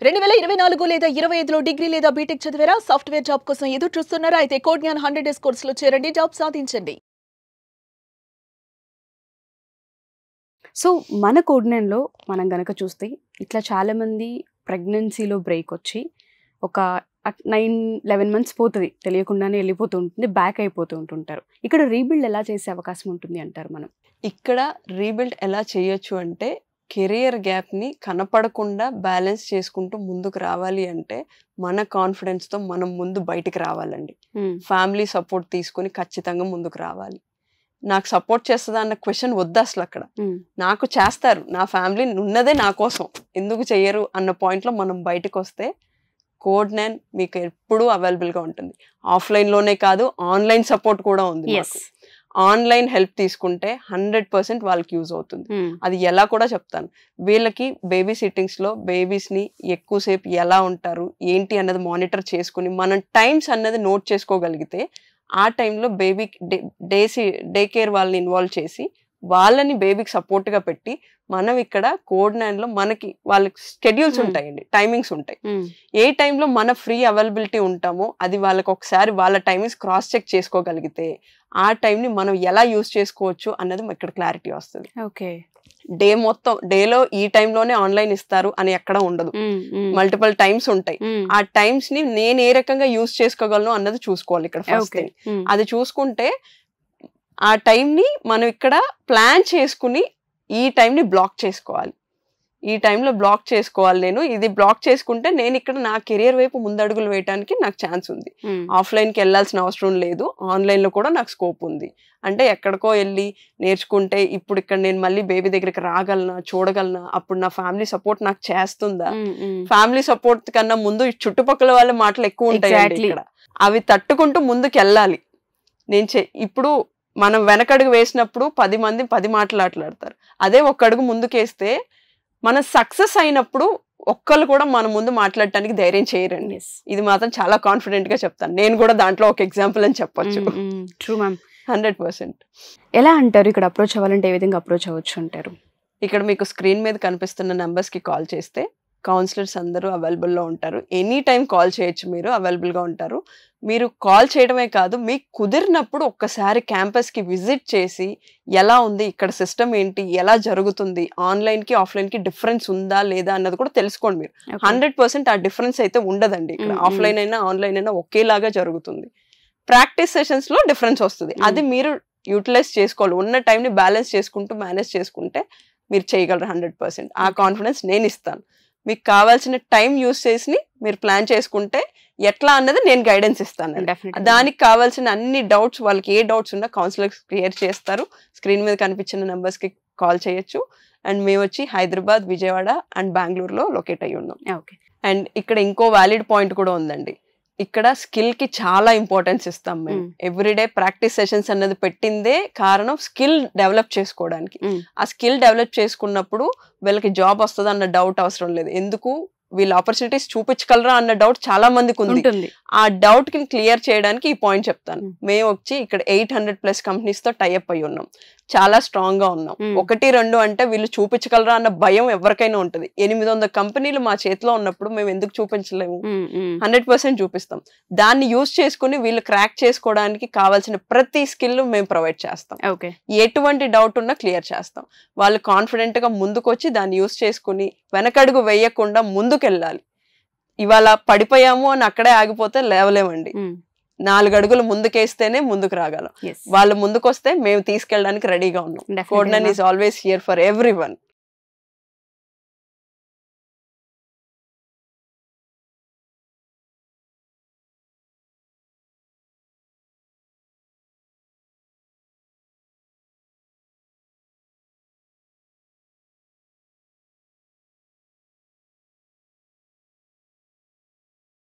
2024 లేదా 25లో డిగ్రీ లేదా బీటెక్ చదివారా? సాఫ్ట్‌వేర్ జాబ్ కోసం ఎదురు చూస్తున్నారా? అయితే కోడ్ జ్ఞాన్ 100 డేస్ కోర్సులో చేరండి, జాబ్ సాధించండి. సో మన కోడ్‌నైన్‌లో మనం గనక చూస్తే ఇట్లా చాలామంది ప్రెగ్నెన్సీలో బ్రేక్ వచ్చి ఒక 9-11 మంత్స్ పోతుంది, తెలియకుండానే వెళ్ళిపోతూ ఉంటుంది, బ్యాక్ అయిపోతూ ఉంటుంటారు. ఇక్కడ రీబిల్డ్ ఎలా చేసే అవకాశం ఉంటుంది అంటారు మనం? ఇక్కడ రీబిల్డ్ ఎలా చేయొచ్చు అంటే కెరియర్ గ్యాప్ని కనపడకుండా బ్యాలెన్స్ చేసుకుంటూ ముందుకు రావాలి అంటే మన కాన్ఫిడెన్స్తో మనం ముందు బయటికి రావాలండి. ఫ్యామిలీ సపోర్ట్ తీసుకుని ఖచ్చితంగా ముందుకు రావాలి. నాకు సపోర్ట్ చేస్తుందా అన్న క్వశ్చన్ వద్దు అసలు. అక్కడ నాకు చేస్తారు, నా ఫ్యామిలీ ఉన్నదే నా కోసం, ఎందుకు చెయ్యరు అన్న పాయింట్లో మనం బయటకు వస్తే కోడ్ జ్ఞాన్ మీకు ఎప్పుడూ అవైలబుల్గా ఉంటుంది. ఆఫ్లైన్లోనే కాదు, ఆన్లైన్ సపోర్ట్ కూడా ఉంది. ఆన్లైన్ హెల్ప్ తీసుకుంటే 100% వాళ్ళకి యూజ్ అవుతుంది. అది ఎలా కూడా చెప్తాను. వీళ్ళకి బేబీ సిట్టింగ్స్లో బేబీస్ని ఎక్కువసేపు ఎలా ఉంటారు ఏంటి అన్నది మానిటర్ చేసుకుని మనం టైమ్స్ అన్నది నోట్ చేసుకోగలిగితే ఆ టైంలో బేబీకి డే కేర్ వాళ్ళని ఇన్వాల్వ్ చేసి వాళ్ళని బేబీకి సపోర్ట్గా పెట్టి మనం ఇక్కడ కోడ్ జ్ఞాన్లో మనకి వాళ్ళకి షెడ్యూల్స్ ఉంటాయండి, టైమింగ్స్ ఉంటాయి. ఏ టైంలో మన ఫ్రీ అవైలబిలిటీ ఉంటామో అది వాళ్ళకి ఒకసారి వాళ్ళ టైమింగ్స్ క్రాస్ చెక్ చేసుకోగలిగితే ఆ టైంని మనం ఎలా యూజ్ చేసుకోవచ్చు అన్నది ఇక్కడ క్లారిటీ వస్తుంది. ఓకే, డే మొత్తం డేలో ఈ టైంలోనే ఆన్లైన్ ఇస్తారు అని ఎక్కడ ఉండదు, మల్టిపుల్ టైమ్స్ ఉంటాయి. ఆ టైమ్స్ ని నేను ఏ రకంగా యూజ్ చేసుకోగలను అన్నది చూసుకోవాలి ఇక్కడ ఫస్ట్ థింగ్. అది చూసుకుంటే ఆ టైంని మనం ఇక్కడ ప్లాన్ చేసుకుని ఈ టైంని బ్లాక్ చేసుకోవాలి. ఈ టైంలో బ్లాక్ చేసుకోవాలి. నేను ఇది బ్లాక్ చేసుకుంటే నేను ఇక్కడ నా కెరియర్ వైపు ముందడుగులు వేయడానికి నాకు ఛాన్స్ ఉంది. ఆఫ్లైన్కి వెళ్ళాల్సిన అవసరం లేదు, ఆన్లైన్లో కూడా నాకు స్కోప్ ఉంది. అంటే ఎక్కడికో వెళ్ళి నేర్చుకుంటే ఇప్పుడు ఇక్కడ నేను మళ్ళీ బేబీ దగ్గరికి రాగలనా, చూడగలనా, అప్పుడు నా ఫ్యామిలీ సపోర్ట్ నాకు చేస్తుందా? ఫ్యామిలీ సపోర్ట్ కన్నా ముందు చుట్టుపక్కల వాళ్ళ మాటలు ఎక్కువ ఉంటాయి ఇక్కడ, అవి తట్టుకుంటూ ముందుకు వెళ్ళాలి. ఇప్పుడు మనం వెనకడుగు వేసినప్పుడు 10 మంది 10 మాట్లాడతారు. అదే ఒక్క అడుగు ముందుకేస్తే మనం సక్సెస్ అయినప్పుడు ఒక్కళ్ళు కూడా మన ముందు మాట్లాడటానికి ధైర్యం చేయరండి. ఇది మాత్రం చాలా కాన్ఫిడెంట్ గా చెప్తాను. నేను కూడా దాంట్లో ఒక ఎగ్జాంపుల్ అని చెప్పొచ్చు. 100%. ఎలా అంటారు ఇక్కడ అప్రోచ్ అవ్వాలంటే ఏ విధంగా అప్రోచ్ అవ్వచ్చు అంటారు? ఇక్కడ మీకు స్క్రీన్ మీద కనిపిస్తున్న నెంబర్స్ కి కాల్ చేస్తే కౌన్సిలర్స్ అందరూ అవైలబుల్లో ఉంటారు. ఎనీ టైం కాల్ చేయొచ్చు, మీరు అవైలబుల్గా ఉంటారు. మీరు కాల్ చేయడమే కాదు, మీకు కుదిరినప్పుడు ఒక్కసారి క్యాంపస్కి విజిట్ చేసి ఎలా ఉంది ఇక్కడ సిస్టమ్ ఏంటి, ఎలా జరుగుతుంది, ఆన్లైన్కి ఆఫ్లైన్కి డిఫరెన్స్ ఉందా లేదా అన్నది కూడా తెలుసుకోండి. మీరు 100% ఆ డిఫరెన్స్ అయితే ఉండదండి. ఇక్కడ ఆఫ్లైన్ అయినా ఆన్లైన్ అయినా ఒకేలాగా జరుగుతుంది. ప్రాక్టీస్ సెషన్స్లో డిఫరెన్స్ వస్తుంది, అది మీరు యూటిలైజ్ చేసుకోవాలి. ఉన్న టైంని బ్యాలెన్స్ చేసుకుంటూ మేనేజ్ చేసుకుంటే మీరు చేయగలరు 100%. ఆ కాన్ఫిడెన్స్ నేను ఇస్తాను. మీకు కావాల్సిన టైం యూస్ చేసి మీరు ప్లాన్ చేసుకుంటే ఎట్లా అన్నది నేను గైడెన్స్ ఇస్తాను. దానికి కావాల్సిన అన్ని డౌట్స్, వాళ్ళకి ఏ డౌట్స్ ఉన్నా కౌన్సిలర్స్ క్లియర్ చేస్తారు. స్క్రీన్ మీద కనిపించిన నెంబర్స్కి కాల్ చేయొచ్చు. అండ్ మేము వచ్చి హైదరాబాద్, విజయవాడ అండ్ బెంగళూరులో లొకేట్ అయ్యి ఉన్నాం. అండ్ ఇక్కడ ఇంకో వ్యాలిడ్ పాయింట్ కూడా ఉందండి. ఇక్కడ స్కిల్ కి చాలా ఇంపార్టెన్స్ ఇస్తాం మేము. ఎవ్రీడే ప్రాక్టీస్ సెషన్స్ అన్నది పెట్టిందే కారణం స్కిల్ డెవలప్ చేసుకోవడానికి. ఆ స్కిల్ డెవలప్ చేసుకున్నప్పుడు వీళ్ళకి జాబ్ వస్తుంది అన్న డౌట్ అవసరం లేదు. ఎందుకు వీళ్ళ ఆపర్చునిటీస్ చూపించగలరా అన్న డౌట్ చాలా మందికి ఉంది. ఆ డౌట్ కి క్లియర్ చేయడానికి ఈ పాయింట్ చెప్తాను. మేము వచ్చి ఇక్కడ 800+ కంపెనీస్ తో టైఅప్ అయి ఉన్నాం, చాలా స్ట్రాంగ్ గా ఉన్నాం. 1-2 అంటే వీళ్ళు చూపించగలరా అన్న భయం ఎవరికైనా ఉంటుంది. 800 కంపెనీలు మా చేతిలో ఉన్నప్పుడు మేము ఎందుకు చూపించలేము? 100% చూపిస్తాం. దాన్ని యూజ్ చేసుకుని వీళ్ళు క్రాక్ చేసుకోవడానికి కావాల్సిన ప్రతి స్కిల్ మేము ప్రొవైడ్ చేస్తాం. ఎటువంటి డౌట్ ఉన్నా క్లియర్ చేస్తాం. వాళ్ళు కాన్ఫిడెంట్ గా ముందుకు వచ్చి దాన్ని యూజ్ చేసుకుని వెనకడుగు వేయకుండా ముందుకు వెళ్ళాలి. ఇవాళ పడిపోయాము అని అక్కడే ఆగిపోతే లేవలేమండి. 4 అడుగులు ముందుకేస్తేనే ముందుకు రాగలం. వాళ్ళు ముందుకు వస్తే మేము తీసుకెళ్ళడానికి రెడీగా ఉన్నాం. Code Gyan is always here for everyone.